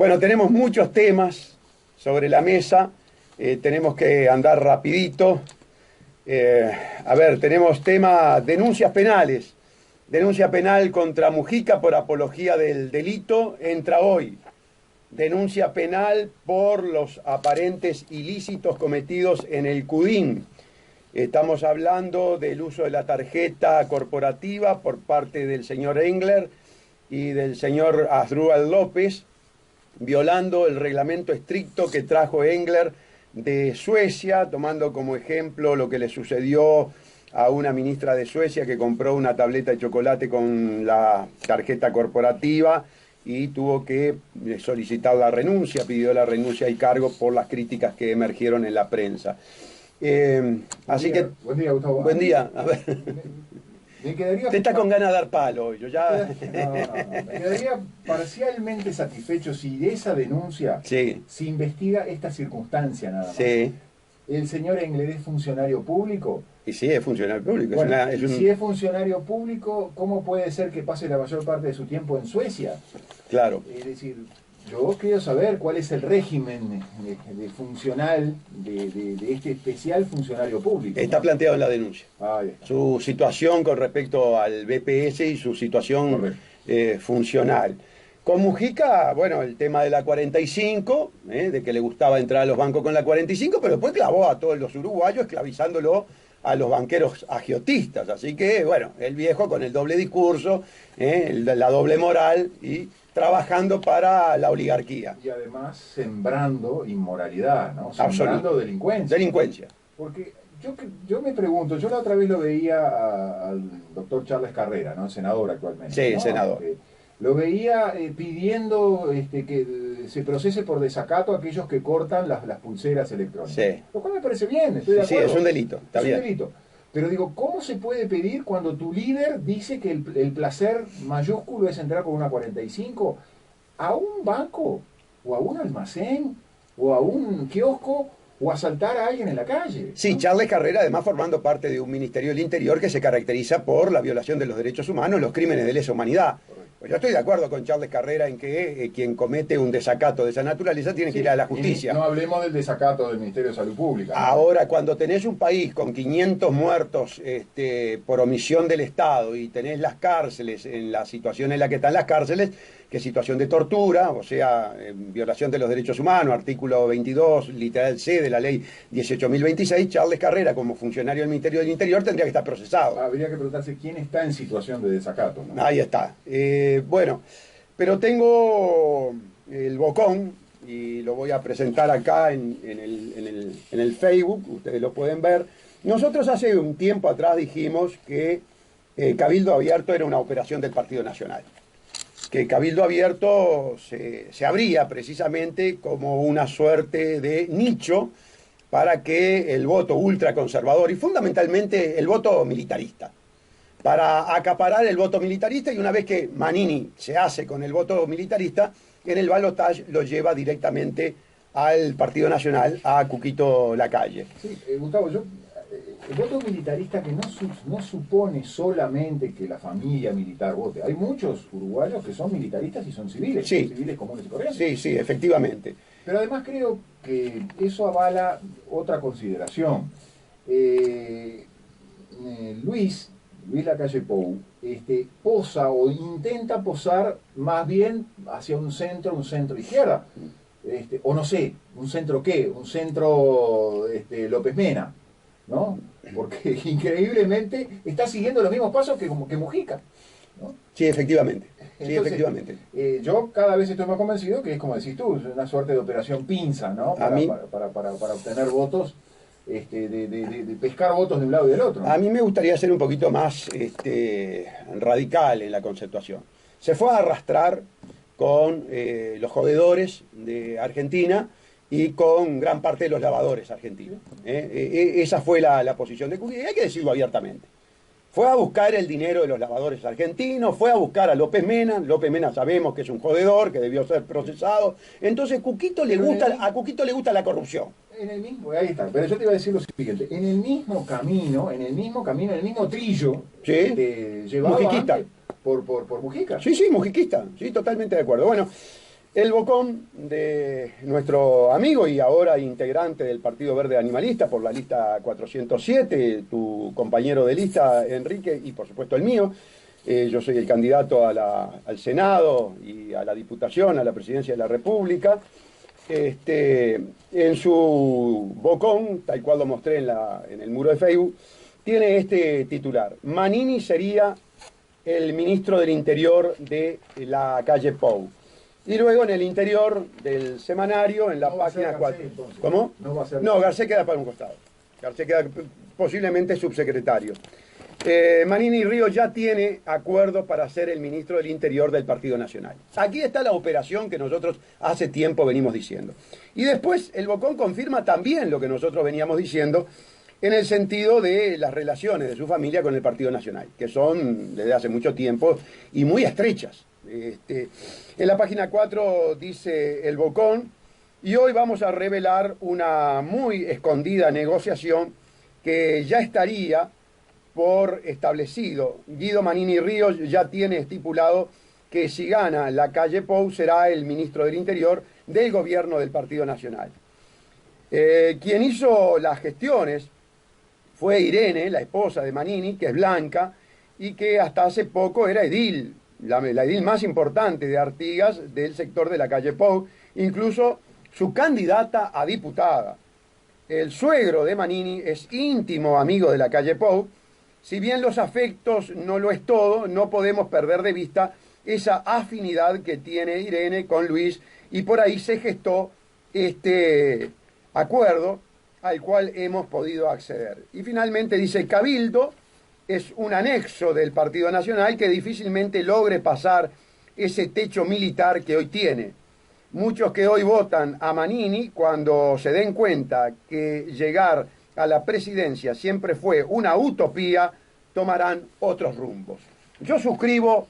Bueno, tenemos muchos temas sobre la mesa, tenemos que andar rapidito. A ver, tenemos tema denuncias penales. Denuncia penal contra Mujica por apología del delito, entra hoy. Denuncia penal por los aparentes ilícitos cometidos en el Cudín. Estamos hablando del uso de la tarjeta corporativa por parte del señor Engler y del señor Asdrúbal López, violando el reglamento estricto que trajo Engler de Suecia, tomando como ejemplo lo que le sucedió a una ministra de Suecia que compró una tableta de chocolate con la tarjeta corporativa y tuvo que solicitar la renuncia, pidió la renuncia y cargo por las críticas que emergieron en la prensa. Así que... Buen día, Gustavo. Buen día. A ver. Me quedaría... Te está con ganas de dar palo hoy, yo ya... No. Me quedaría parcialmente satisfecho si de esa denuncia sí. se investiga esta circunstancia nada más. Sí. ¿El señor Engler es funcionario público? Y sí, es funcionario público. Bueno, si es funcionario público, ¿cómo puede ser que pase la mayor parte de su tiempo en Suecia? Claro. Es decir, yo quiero saber cuál es el régimen funcional de este especial funcionario público. Está planteado en la denuncia. Ahí está. Su situación con respecto al BPS y su situación funcional. Con Mujica, bueno, el tema de la 45, de que le gustaba entrar a los bancos con la 45, pero después clavó a todos los uruguayos esclavizándolo a los banqueros agiotistas. Así que, bueno, el viejo con el doble discurso, la doble moral y trabajando para la oligarquía. Y además sembrando inmoralidad, ¿no? Sembrando delincuencia. Delincuencia. Porque yo me pregunto, yo la otra vez lo veía al doctor Charles Carrera, ¿no? Senador actualmente. Sí, ¿no? senador. Lo veía pidiendo que se procese por desacato a aquellos que cortan las pulseras electrónicas. Sí. Lo cual me parece bien, estoy de acuerdo. Sí, es un delito, está bien. Es un delito. Pero digo, ¿cómo se puede pedir cuando tu líder dice que el placer mayúsculo es entrar con una 45 a un banco, o a un almacén, o a un kiosco, o asaltar a alguien en la calle? Sí, Charles Carrera, además formando parte de un Ministerio del Interior que se caracteriza por la violación de los derechos humanos, los crímenes de lesa humanidad. Pues yo estoy de acuerdo con Charles Carrera en que quien comete un desacato de esa naturaleza tiene que ir a la justicia. No hablemos del desacato del Ministerio de Salud Pública, ¿no? Ahora, cuando tenés un país con 500 muertos por omisión del Estado y tenés las cárceles, en la situación en la que están las cárceles, que es situación de tortura, o sea, violación de los derechos humanos, artículo 22, literal C de la ley 18.026, Charles Carrera, como funcionario del Ministerio del Interior, tendría que estar procesado. Habría que preguntarse quién está en situación de desacato, ¿no? Ahí está. Bueno, pero tengo el bocón y lo voy a presentar acá en el Facebook, ustedes lo pueden ver. Nosotros hace un tiempo atrás dijimos que Cabildo Abierto era una operación del Partido Nacional, que Cabildo Abierto se abría precisamente como una suerte de nicho para que el voto ultraconservador y fundamentalmente el voto militarista, para acaparar el voto militarista, y una vez que Manini se hace con el voto militarista, en el balotaje lo lleva directamente al Partido Nacional, a Cuquito Lacalle. Sí, Gustavo, el voto militarista que no supone solamente que la familia militar vote. Hay muchos uruguayos que son militaristas y son civiles, sí, civiles comunes y corrientes. Sí, sí, efectivamente. Pero además creo que eso avala otra consideración. Luis Lacalle Pou posa o intenta posar más bien hacia un centro izquierda. O no sé, ¿un centro qué? Un centro López Mena, ¿no? Porque increíblemente está siguiendo los mismos pasos que Mujica, ¿no? Sí, efectivamente. Entonces, sí, efectivamente. Yo cada vez estoy más convencido que es como decís tú, una suerte de operación pinza, ¿no? Para obtener votos, de pescar votos de un lado y del otro, ¿no? A mí me gustaría ser un poquito más radical en la conceptuación. Se fue a arrastrar con los jodedores de Argentina y con gran parte de los lavadores argentinos. Esa fue la posición de Cuquito, y hay que decirlo abiertamente. Fue a buscar el dinero de los lavadores argentinos, fue a buscar a López Mena. López Mena sabemos que es un jodedor, que debió ser procesado. Entonces a Cuquito le gusta la corrupción. En el mismo, ahí está, pero yo te iba a decir lo siguiente, en el mismo camino, en el mismo trillo, ¿sí? Llevaba Mujiquista. Por Mujica. Sí, mujiquista, sí, totalmente de acuerdo. Bueno, El bocón de nuestro amigo y ahora integrante del Partido Verde Animalista por la lista 407, tu compañero de lista, Enrique, y por supuesto el mío. Yo soy el candidato al Senado y a la Diputación, a la Presidencia de la República. En su bocón, tal cual lo mostré en el muro de Facebook, tiene este titular: Manini sería el ministro del Interior de la calle Pou. Y luego en el interior del semanario, en la página 4. ¿Cómo? No va a ser. No, Garcés queda para un costado. Garcés queda posiblemente subsecretario. Manini y Ríos ya tiene acuerdo para ser el ministro del Interior del Partido Nacional. Aquí está la operación que nosotros hace tiempo venimos diciendo. Y después el bocón confirma también lo que nosotros veníamos diciendo en el sentido de las relaciones de su familia con el Partido Nacional, que son desde hace mucho tiempo y muy estrechas. En la página 4 dice el bocón, y hoy vamos a revelar una muy escondida negociación que ya estaría por establecido. Guido Manini Ríos ya tiene estipulado que si gana la calle Pou será el ministro del Interior del gobierno del Partido Nacional. Quien hizo las gestiones fue Irene, la esposa de Manini, que es blanca y que hasta hace poco era edil, la edil más importante de Artigas del sector de la calle Pou, incluso su candidata a diputada. El suegro de Manini es íntimo amigo de la calle Pou. Si bien los afectos no lo es todo, no podemos perder de vista esa afinidad que tiene Irene con Luis, y por ahí se gestó este acuerdo al cual hemos podido acceder. Y finalmente dice: Cabildo es un anexo del Partido Nacional que difícilmente logre pasar ese techo militar que hoy tiene. Muchos que hoy votan a Manini, cuando se den cuenta que llegar a la presidencia siempre fue una utopía, tomarán otros rumbos. Yo suscribo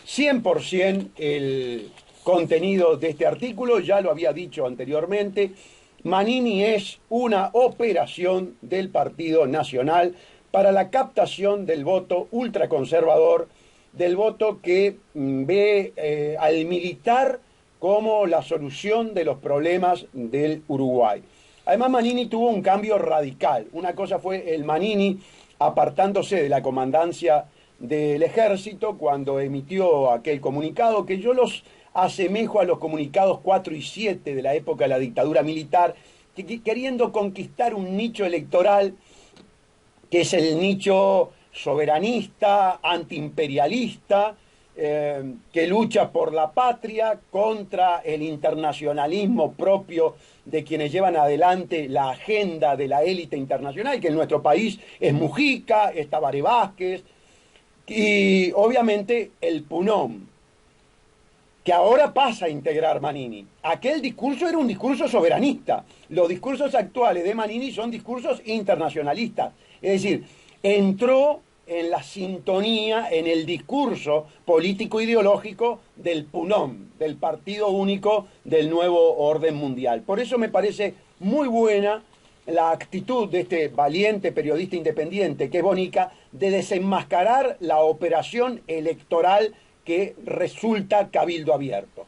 100% el contenido de este artículo, ya lo había dicho anteriormente. Manini es una operación del Partido Nacional para la captación del voto ultraconservador, del voto que ve al militar como la solución de los problemas del Uruguay. Además, Manini tuvo un cambio radical. Una cosa fue el Manini apartándose de la comandancia del ejército cuando emitió aquel comunicado, que yo los asemejo a los comunicados 4 y 7 de la época de la dictadura militar, queriendo conquistar un nicho electoral que es el nicho soberanista, antiimperialista, que lucha por la patria contra el internacionalismo propio de quienes llevan adelante la agenda de la élite internacional, que en nuestro país es Mujica, es Tabaré Vázquez, y obviamente el PUNOM, que ahora pasa a integrar Manini. Aquel discurso era un discurso soberanista. Los discursos actuales de Manini son discursos internacionalistas. Es decir, entró en la sintonía, en el discurso político-ideológico del PUNOM, del Partido Único del Nuevo Orden Mundial. Por eso me parece muy buena la actitud de este valiente periodista independiente, que es Bonica, de desenmascarar la operación electoral que resulta cabildo abierto.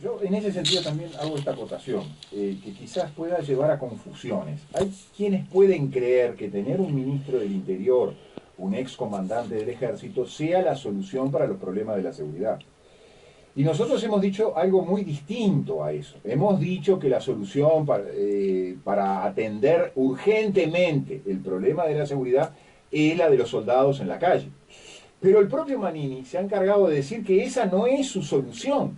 Yo en ese sentido también hago esta acotación, que quizás pueda llevar a confusiones. Hay quienes pueden creer que tener un ministro del Interior, un excomandante del Ejército, sea la solución para los problemas de la seguridad. Y nosotros hemos dicho algo muy distinto a eso. Hemos dicho que la solución para atender urgentemente el problema de la seguridad es la de los soldados en la calle. Pero el propio Manini se ha encargado de decir que esa no es su solución.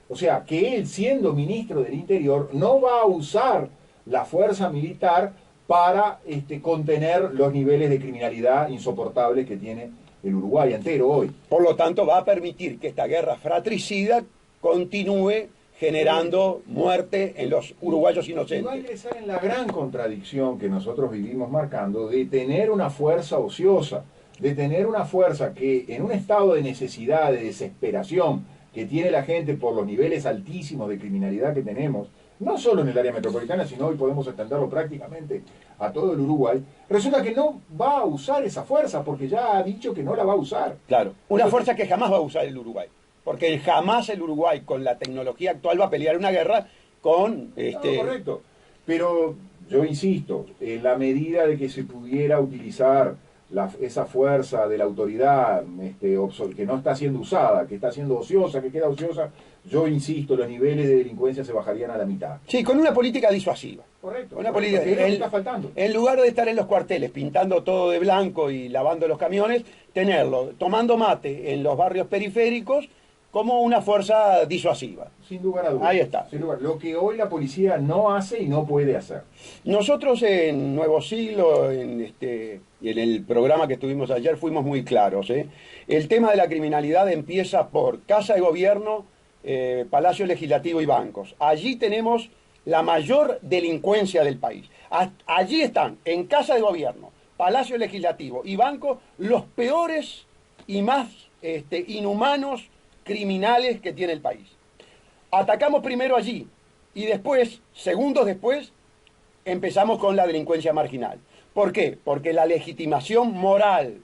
O sea, que él, siendo ministro del Interior, no va a usar la fuerza militar para contener los niveles de criminalidad insoportables que tiene el Uruguay entero hoy. Por lo tanto, va a permitir que esta guerra fratricida continúe generando muerte en los uruguayos inocentes. Y va a ingresar en la gran contradicción que nosotros vivimos marcando de tener una fuerza ociosa, de tener una fuerza que en un estado de necesidad, de desesperación que tiene la gente por los niveles altísimos de criminalidad que tenemos, no solo en el área metropolitana, sino hoy podemos extenderlo prácticamente a todo el Uruguay, resulta que no va a usar esa fuerza porque ya ha dicho que no la va a usar. Claro, una fuerza que jamás va a usar el Uruguay. porque jamás el Uruguay con la tecnología actual va a pelear una guerra con... No, correcto, pero yo insisto, en la medida de que se pudiera utilizar esa fuerza de la autoridad que no está siendo usada, que está siendo ociosa, que queda ociosa, yo insisto, los niveles de delincuencia se bajarían a la mitad. Sí, con una política disuasiva. Correcto. Una política, que es lo que está faltando. En lugar de estar en los cuarteles pintando todo de blanco y lavando los camiones, tenerlo, tomando mate en los barrios periféricos como una fuerza disuasiva. Sin lugar a dudas. Ahí está. Sin lugar. Lo que hoy la policía no hace y no puede hacer. Nosotros en Nuevo Siglo y en el programa que estuvimos ayer fuimos muy claros. El tema de la criminalidad empieza por Casa de Gobierno, Palacio Legislativo y bancos. Allí tenemos la mayor delincuencia del país. Allí están, en Casa de Gobierno, Palacio Legislativo y bancos, los peores y más inhumanos criminales que tiene el país. Atacamos primero allí y después, segundos después, empezamos con la delincuencia marginal. ¿Por qué? Porque la legitimación moral,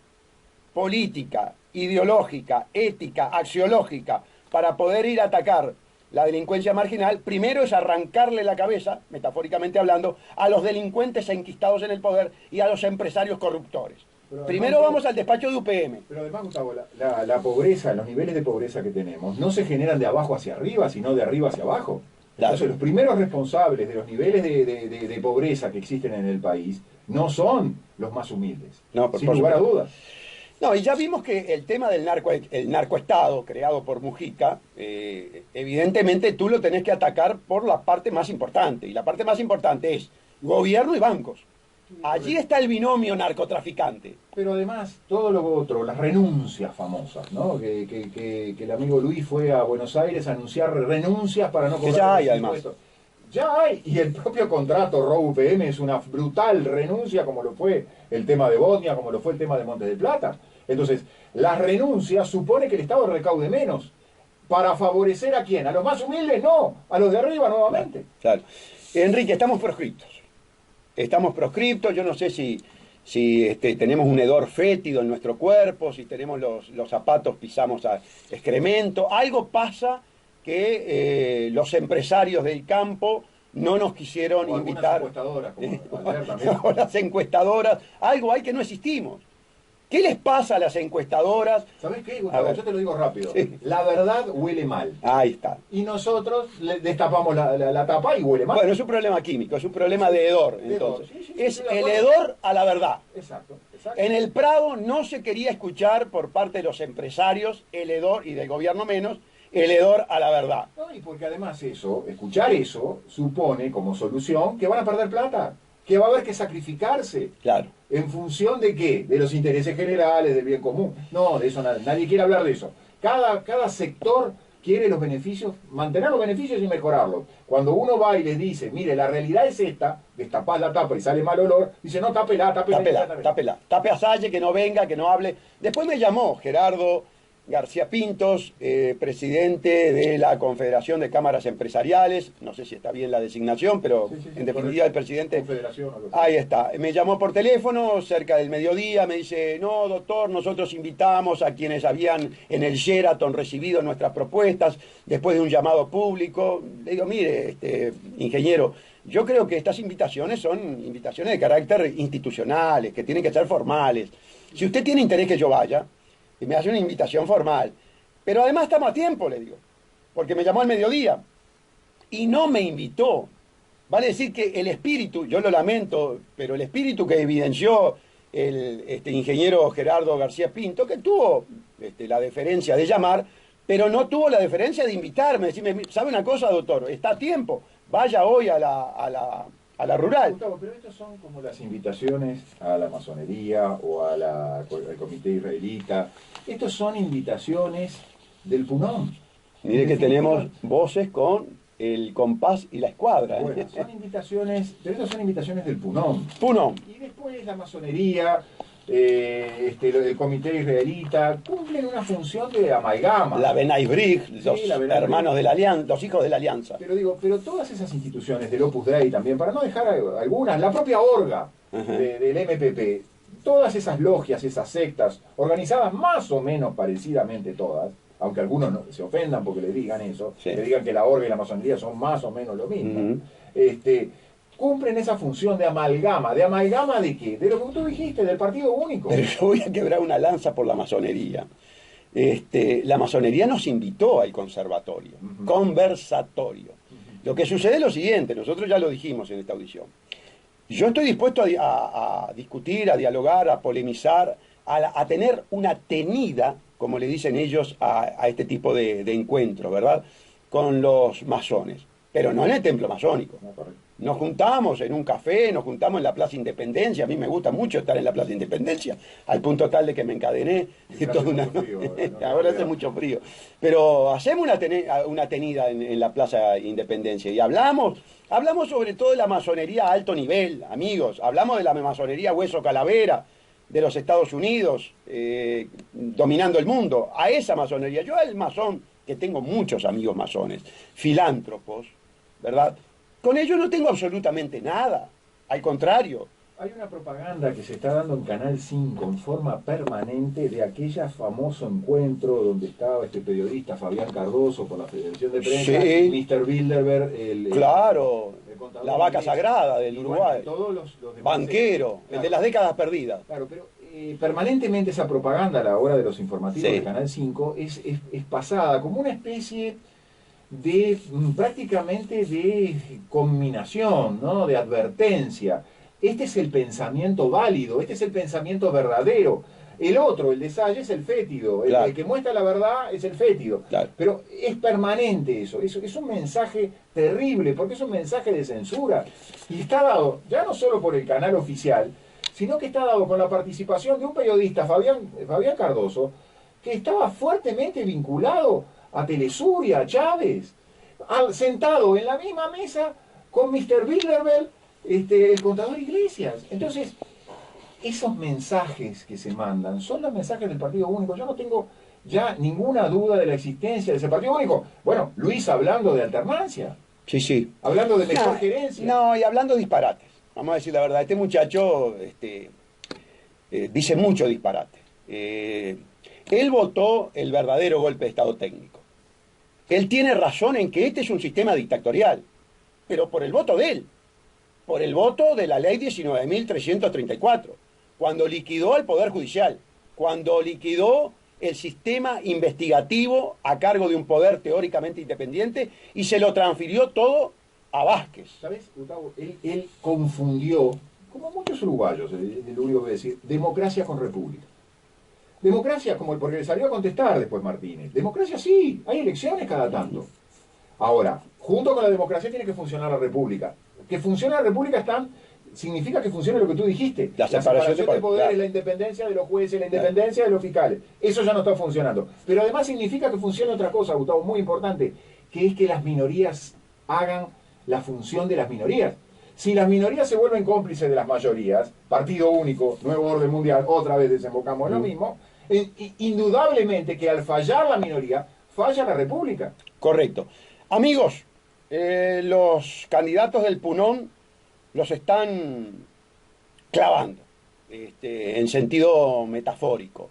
política, ideológica, ética, axiológica, para poder ir a atacar la delincuencia marginal, primero es arrancarle la cabeza, metafóricamente hablando, a los delincuentes enquistados en el poder y a los empresarios corruptores. Primero vamos al despacho de UPM. Pero además, Gustavo, la pobreza, los niveles de pobreza que tenemos, no se generan de abajo hacia arriba, sino de arriba hacia abajo. Claro. Entonces, los primeros responsables de los niveles de pobreza que existen en el país no son los más humildes, No, sin lugar a dudas. No, y ya vimos que el tema del narcoestado creado por Mujica, evidentemente tú lo tenés que atacar por la parte más importante, y la parte más importante es gobierno y bancos. Allí está el binomio narcotraficante. Pero además, todo lo otro, las renuncias famosas, ¿no? Que el amigo Luis fue a Buenos Aires a anunciar renuncias para no cobrar. Que ya hay, además. Ya hay, y el propio contrato ROU-UPM es una brutal renuncia, como lo fue el tema de Bosnia, como lo fue el tema de Montes de Plata. Entonces, las renuncias supone que el Estado recaude menos. ¿Para favorecer a quién? ¿A los más humildes? No, a los de arriba nuevamente. Claro. Enrique, estamos proscriptos. Estamos proscriptos, yo no sé si tenemos un hedor fétido en nuestro cuerpo, si tenemos los zapatos, pisamos a excremento. Algo pasa que los empresarios del campo no nos quisieron o invitar. Encuestadoras, como ayer también. O las encuestadoras, algo hay que no existimos. ¿Qué les pasa a las encuestadoras? ¿Sabés qué, Gustavo? Yo te lo digo rápido. Sí. La verdad huele mal. Ahí está. Y nosotros le destapamos la tapa y huele mal. Bueno, es un problema químico, es un problema de hedor, entonces. Sí, es el hedor a la verdad. Exacto. En el Prado no se quería escuchar por parte de los empresarios el hedor, y del gobierno menos, el hedor a la verdad. No, y porque además escuchar eso, supone como solución que van a perder plata, que va a haber que sacrificarse. Claro. ¿En función de qué? De los intereses generales, del bien común. No, de eso nadie quiere hablar de eso. Cada sector quiere los beneficios, mantener los beneficios y mejorarlos. Cuando uno va y les dice, mire, la realidad es esta, destapás la tapa y sale mal olor, dice, no, tápela. Tape a Salle, que no venga, que no hable. Después me llamó Gerardo García Pintos, presidente de la Confederación de Cámaras Empresariales, no sé si está bien la designación, pero sí, en definitiva el presidente... Confederación. Ahí está, me llamó por teléfono cerca del mediodía, me dice, no doctor, nosotros invitamos a quienes habían en el Sheraton recibido nuestras propuestas después de un llamado público. Le digo, mire, ingeniero, yo creo que estas invitaciones son invitaciones de carácter institucionales, que tienen que ser formales. Si usted tiene interés que yo vaya, y me hace una invitación formal. Pero además estamos a tiempo, le digo, porque me llamó al mediodía y no me invitó. Vale decir que el espíritu, yo lo lamento, pero el espíritu que evidenció el ingeniero Gerardo García Pinto, que tuvo la deferencia de llamar, pero no tuvo la deferencia de invitarme, decirme, ¿sabe una cosa, doctor? Está a tiempo, vaya hoy a la rural. Gustavo, pero estas son como las invitaciones a la masonería o al comité israelita. Estas son invitaciones del PUNOM. Mire que tenemos voces con el compás y la escuadra. Bueno, son invitaciones, pero estas son invitaciones del PUNOM. PUNOM. Y después la masonería, el comité israelita, cumplen una función de amalgama. La Benay Brig, los hermanos de la Alianza, los hijos de la Alianza. Pero todas esas instituciones del Opus Dei también, para no dejar algunas, la propia orga del MPP, todas esas logias, esas sectas, organizadas más o menos parecidamente todas, aunque algunos no, se ofendan porque le digan eso, Sí. le digan que la orga y la masonería son más o menos lo mismo, Ujú. cumplen esa función de amalgama. ¿De amalgama de qué? De lo que tú dijiste, del partido único. Pero yo voy a quebrar una lanza por la masonería. La masonería nos invitó al conservatorio, Ujú. conversatorio. Lo que sucede es lo siguiente, nosotros ya lo dijimos en esta audición. Yo estoy dispuesto a discutir, a dialogar, a polemizar, a tener una tenida, como le dicen ellos, a este tipo de encuentros, ¿verdad? Con los masones, pero no en el templo masónico. No, correcto. Nos juntamos en un café, nos juntamos en la Plaza Independencia. A mí me gusta mucho estar en la Plaza Independencia, al punto tal de que me encadené. Pero hace mucho frío ahora, ¿no? Ahora hace mucho frío. Pero hacemos una tenida en la Plaza Independencia y hablamos sobre todo de la masonería a alto nivel, amigos. Hablamos de la masonería hueso calavera de los Estados Unidos, dominando el mundo. A esa masonería. Yo al masón, que tengo muchos amigos masones, filántropos, ¿verdad? Con ellos no tengo absolutamente nada. Al contrario. Hay una propaganda que se está dando en Canal 5 en forma permanente de aquella famoso encuentro donde estaba este periodista Fabián Cardoso por la Federación de Prensa, Sí. y Mr. Bilderberg, Claro, el contador la vaca inglés, sagrada del y Uruguay. bueno, todos los demás, Banquero, claro. el de las décadas perdidas. Claro, pero permanentemente esa propaganda a la hora de los informativos Sí. de Canal 5 es pasada como una especie de prácticamente de conminación, ¿no? De advertencia. Este es el pensamiento válido, este es el pensamiento verdadero. El otro, el de Sage, es el fétido. Claro. El que muestra la verdad es el fétido. Claro. Pero es permanente eso. Es un mensaje terrible, porque es un mensaje de censura. Y está dado ya no solo por el canal oficial, sino que está dado con la participación de un periodista, Fabián Cardoso, que estaba fuertemente vinculado a Telesur y a Chávez, sentado en la misma mesa con Mr. Bilderberg, el contador Iglesias. Entonces, esos mensajes que se mandan son los mensajes del Partido Único. Yo no tengo ya ninguna duda de la existencia de ese Partido Único. Bueno, Luis hablando de alternancia, Sí, sí. hablando de mejor gerencia. No, y hablando disparates. Vamos a decir la verdad. Este muchacho dice mucho disparate. Él votó el verdadero golpe de Estado técnico. Él tiene razón en que este es un sistema dictatorial, pero por el voto de él, por el voto de la ley 19.334, cuando liquidó al Poder Judicial, cuando liquidó el sistema investigativo a cargo de un poder teóricamente independiente y se lo transfirió todo a Vázquez. ¿Sabes, Gustavo? Él confundió, como muchos uruguayos, lo único que voy a decir, democracia con república. Democracia, como porque le salió a contestar después Martínez. Democracia sí, hay elecciones cada tanto. Ahora, junto con la democracia tiene que funcionar la república. Que funcione la república significa que funcione lo que tú dijiste. La separación de poderes, claro. la independencia de los jueces, la independencia de los fiscales. Eso ya no está funcionando. Pero además significa que funcione otra cosa, Gustavo, muy importante, que es que las minorías hagan la función de las minorías. Si las minorías se vuelven cómplices de las mayorías, partido único, nuevo orden mundial, otra vez desembocamos en lo mismo, indudablemente que al fallar la minoría, falla la república. Correcto. Amigos, los candidatos del Punón los están clavando, en sentido metafórico.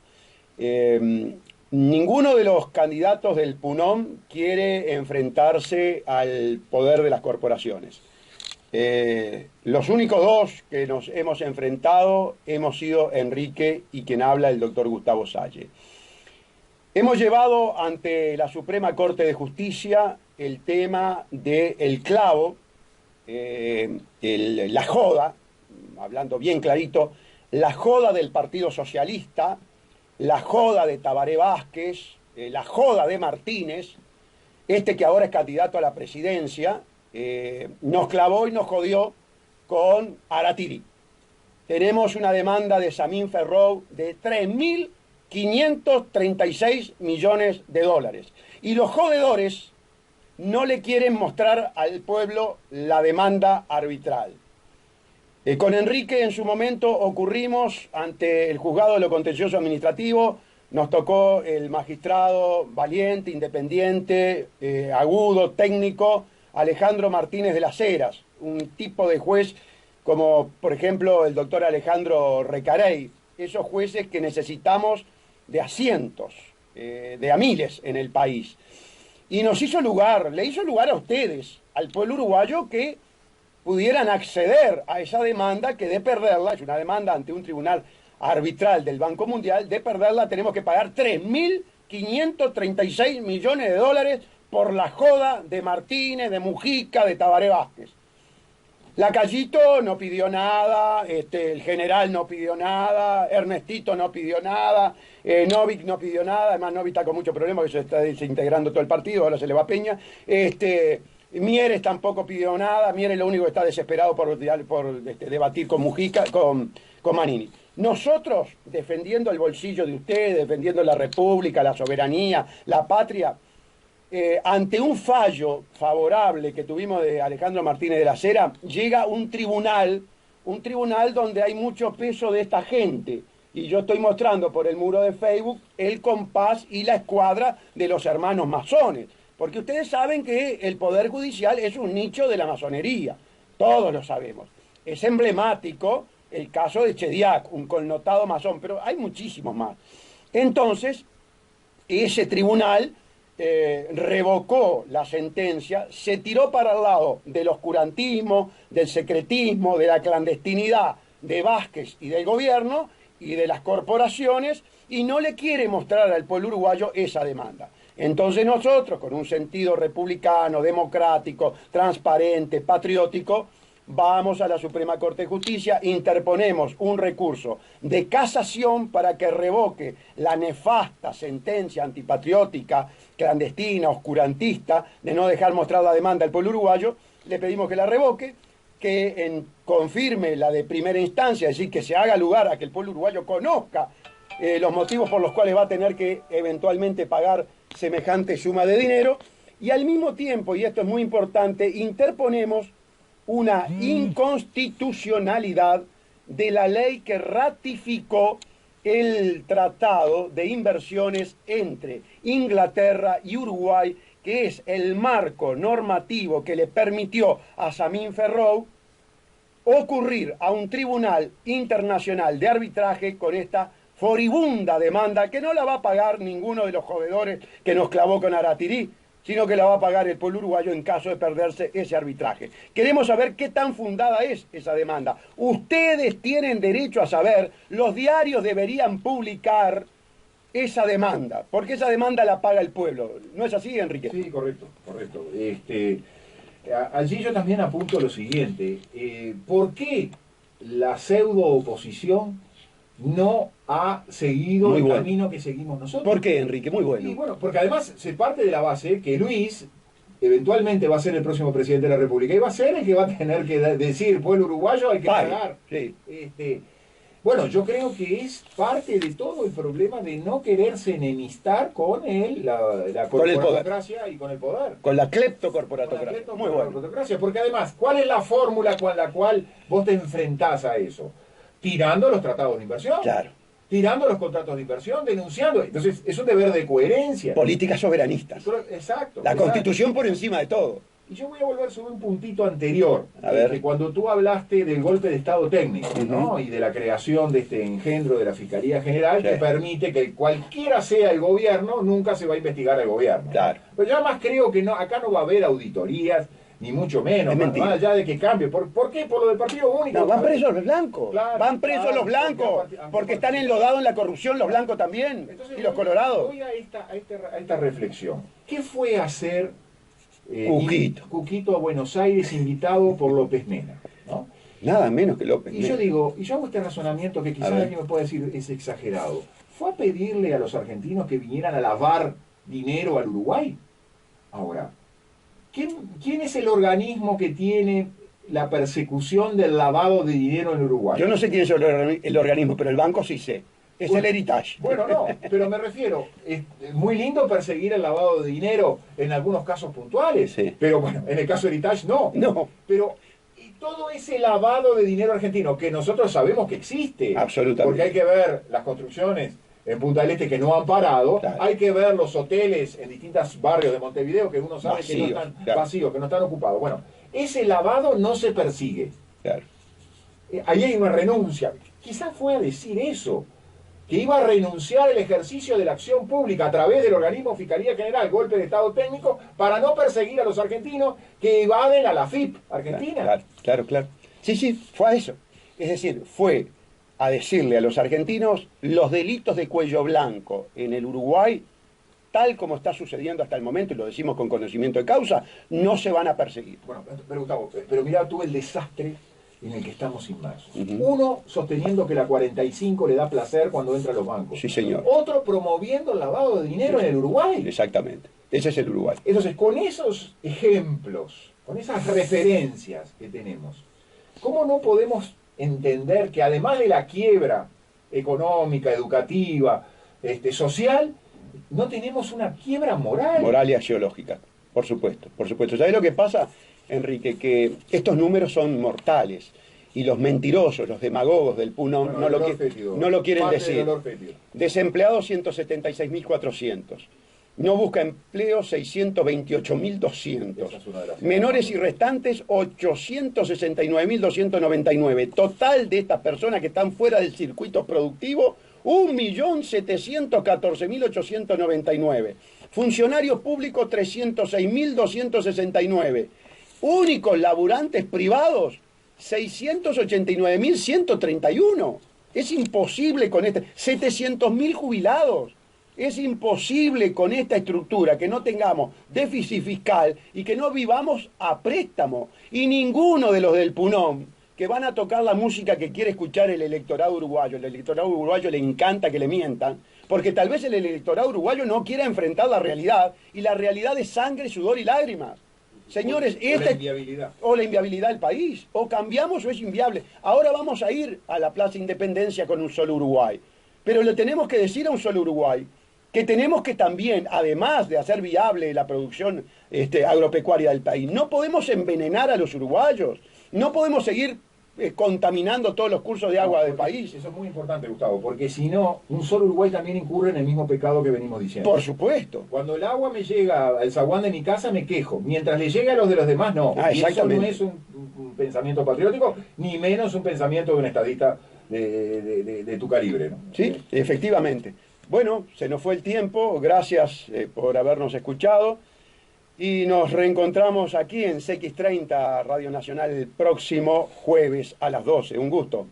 Ninguno de los candidatos del Punón quiere enfrentarse al poder de las corporaciones. Los únicos dos que nos hemos enfrentado hemos sido Enrique y quien habla el doctor Gustavo Salle. Hemos llevado ante la Suprema Corte de Justicia el tema del clavo, la joda, hablando bien clarito, la joda del Partido Socialista, la joda de Tabaré Vázquez, la joda de Martínez, que ahora es candidato a la presidencia, nos clavó y nos jodió con Aratiri. Tenemos una demanda de Samín Ferrou de 3.536 millones de dólares. Y los jodedores no le quieren mostrar al pueblo la demanda arbitral. Con Enrique en su momento ocurrimos ante el juzgado de lo contencioso administrativo, nos tocó el magistrado valiente, independiente, agudo, técnico, Alejandro Martínez de las Heras, un tipo de juez como por ejemplo el doctor Alejandro Recarey, esos jueces que necesitamos de asientos de a miles en el país. Y nos hizo lugar, le hizo lugar a ustedes, al pueblo uruguayo, que pudieran acceder a esa demanda, que de perderla, es una demanda ante un tribunal arbitral del Banco Mundial, de perderla tenemos que pagar 3.536 millones de dólares por la joda de Martínez, de Mujica, de Tabaré Vázquez. Lacayito no pidió nada, el general no pidió nada, Ernestito no pidió nada, Novik no pidió nada, además Novik está con mucho problema, que se está desintegrando todo el partido, ahora se le va a Peña. Mieres tampoco pidió nada, Mieres lo único que está desesperado por debatir con Mujica, con Manini. Nosotros, defendiendo el bolsillo de ustedes, defendiendo la República, la soberanía, la patria, ante un fallo favorable que tuvimos de Alejandro Martínez de la Cera, llega un tribunal donde hay mucho peso de esta gente. Y yo estoy mostrando por el muro de Facebook el compás y la escuadra de los hermanos masones. Porque ustedes saben que el Poder Judicial es un nicho de la masonería. Todos lo sabemos. Es emblemático el caso de Chediak, un connotado masón, pero hay muchísimos más. Entonces, ese tribunal revocó la sentencia, se tiró para el lado del oscurantismo, del secretismo, de la clandestinidad de Vázquez y del gobierno y de las corporaciones, y no le quiere mostrar al pueblo uruguayo esa demanda. Entonces nosotros, con un sentido republicano, democrático, transparente, patriótico, vamos a la Suprema Corte de Justicia, interponemos un recurso de casación para que revoque la nefasta sentencia antipatriótica, clandestina, oscurantista, de no dejar mostrar la demanda al pueblo uruguayo. Le pedimos que la revoque, que confirme la de primera instancia, es decir, que se haga lugar a que el pueblo uruguayo conozca los motivos por los cuales va a tener que eventualmente pagar semejante suma de dinero, y al mismo tiempo, y esto es muy importante, interponemos una inconstitucionalidad de la ley que ratificó el tratado de inversiones entre Inglaterra y Uruguay, que es el marco normativo que le permitió a Samín Ferrou ocurrir a un tribunal internacional de arbitraje con esta furibunda demanda, que no la va a pagar ninguno de los jodedores que nos clavó con Aratirí, sino que la va a pagar el pueblo uruguayo en caso de perderse ese arbitraje. Queremos saber qué tan fundada es esa demanda. Ustedes tienen derecho a saber, los diarios deberían publicar esa demanda, porque esa demanda la paga el pueblo. ¿No es así, Enrique? Sí, correcto, correcto. Allí yo también apunto lo siguiente. ¿Por qué la pseudo oposición no ha seguido el camino que seguimos nosotros? ¿Por qué, Enrique? Muy bueno. Y bueno, porque además se parte de la base que Luis eventualmente va a ser el próximo presidente de la República y va a ser el que va a tener que decir, pueblo uruguayo hay que pagar. Sí. Bueno, yo creo que es parte de todo el problema de no quererse enemistar con la corporatocracia y con el poder. Con la cleptocorporatocracia. Muy bueno. Porque además, ¿cuál es la fórmula con la cual vos te enfrentás a eso? Tirando los tratados de inversión. Claro. Tirando los contratos de inversión, denunciando. Entonces, es un deber de coherencia. Políticas soberanistas. Exacto. La Constitución por encima de todo. Y yo voy a volver sobre un puntito anterior. A ver. Que cuando tú hablaste del golpe de Estado técnico, ¿no? Y de la creación de este engendro de la Fiscalía General, sí, que permite que cualquiera sea el gobierno, nunca se va a investigar al gobierno. Claro. Pero yo además creo que acá no va a haber auditorías, ni mucho menos, más allá de que cambie. ¿Por qué? Por lo del partido único. No, van presos los blancos. Claro, van presos los blancos. Porque están enlodados en la corrupción los blancos también. Entonces, y los colorados. Voy a esta reflexión. ¿Qué fue hacer Cuquito a Buenos Aires invitado por López Mena? ¿No? Nada menos que López Mena. Y yo hago este razonamiento que quizás alguien me pueda decir es exagerado. ¿Fue a pedirle a los argentinos que vinieran a lavar dinero al Uruguay? Ahora, ¿quién es el organismo que tiene la persecución del lavado de dinero en Uruguay? Yo no sé quién es el organismo, pero el banco sí sé. Es el Heritage. Bueno, no, pero me refiero, es muy lindo perseguir el lavado de dinero en algunos casos puntuales, sí, pero bueno, en el caso de Heritage no. No. Pero y todo ese lavado de dinero argentino que nosotros sabemos que existe, absolutamente, porque hay que ver las construcciones en Punta del Este que no han parado, claro, hay que ver los hoteles en distintos barrios de Montevideo que uno sabe vacíos, que no están, claro, vacíos, que no están ocupados. Bueno, ese lavado no se persigue. Claro. Ahí hay una renuncia. Quizás fue a decir eso. que iba a renunciar al ejercicio de la acción pública a través del organismo Fiscalía General, golpe de Estado técnico, para no perseguir a los argentinos que evaden a la FIP Argentina. Claro. Sí, fue a eso. Es decir, fue a decirle a los argentinos los delitos de cuello blanco en el Uruguay, tal como está sucediendo hasta el momento, y lo decimos con conocimiento de causa, no se van a perseguir. Bueno, pero Gustavo, pero mirá tú el desastre en el que estamos inmersos. Uno sosteniendo que la 45 le da placer cuando entra a los bancos. Sí, señor. Otro promoviendo el lavado de dinero en el Uruguay. Exactamente. Ese es el Uruguay. Entonces, con esos ejemplos, con esas referencias que tenemos, ¿cómo no podemos entender que además de la quiebra económica, educativa, social, no tenemos una quiebra moral? Moral y axiológica, por supuesto, por supuesto. ¿Sabés lo que pasa, Enrique? Que estos números son mortales y los mentirosos, los demagogos del PUNOM no lo quieren decir. Desempleados 176.400. No busca empleo 628.200. Menores y restantes 869.299. Total de estas personas que están fuera del circuito productivo, 1.714.899. Funcionarios públicos 306.269. Únicos laburantes privados 689.131. Es imposible con 700.000 jubilados. Es imposible con esta estructura que no tengamos déficit fiscal y que no vivamos a préstamo. Y ninguno de los del PUNOM que van a tocar la música que quiere escuchar el electorado uruguayo. El electorado uruguayo le encanta que le mientan, porque tal vez el electorado uruguayo no quiera enfrentar la realidad, y la realidad es sangre, sudor y lágrimas. Señores, la inviabilidad. O la inviabilidad del país. O cambiamos o es inviable. Ahora vamos a ir a la Plaza Independencia con un solo Uruguay. Pero le tenemos que decir a un solo Uruguay que tenemos que también, además de hacer viable la producción agropecuaria del país, no podemos envenenar a los uruguayos. No podemos seguir contaminando todos los cursos de agua del país. Eso es muy importante, Gustavo, porque si no, un solo Uruguay también incurre en el mismo pecado que venimos diciendo. Por supuesto. Cuando el agua me llega al zaguán de mi casa, me quejo. Mientras le llega a los de los demás, no. Y eso no es un pensamiento patriótico, ni menos un pensamiento de un estadista de tu calibre, ¿no? Sí, efectivamente. Bueno, se nos fue el tiempo. Gracias por habernos escuchado. Y nos reencontramos aquí en CX30 Radio Nacional el próximo jueves a las 12. Un gusto.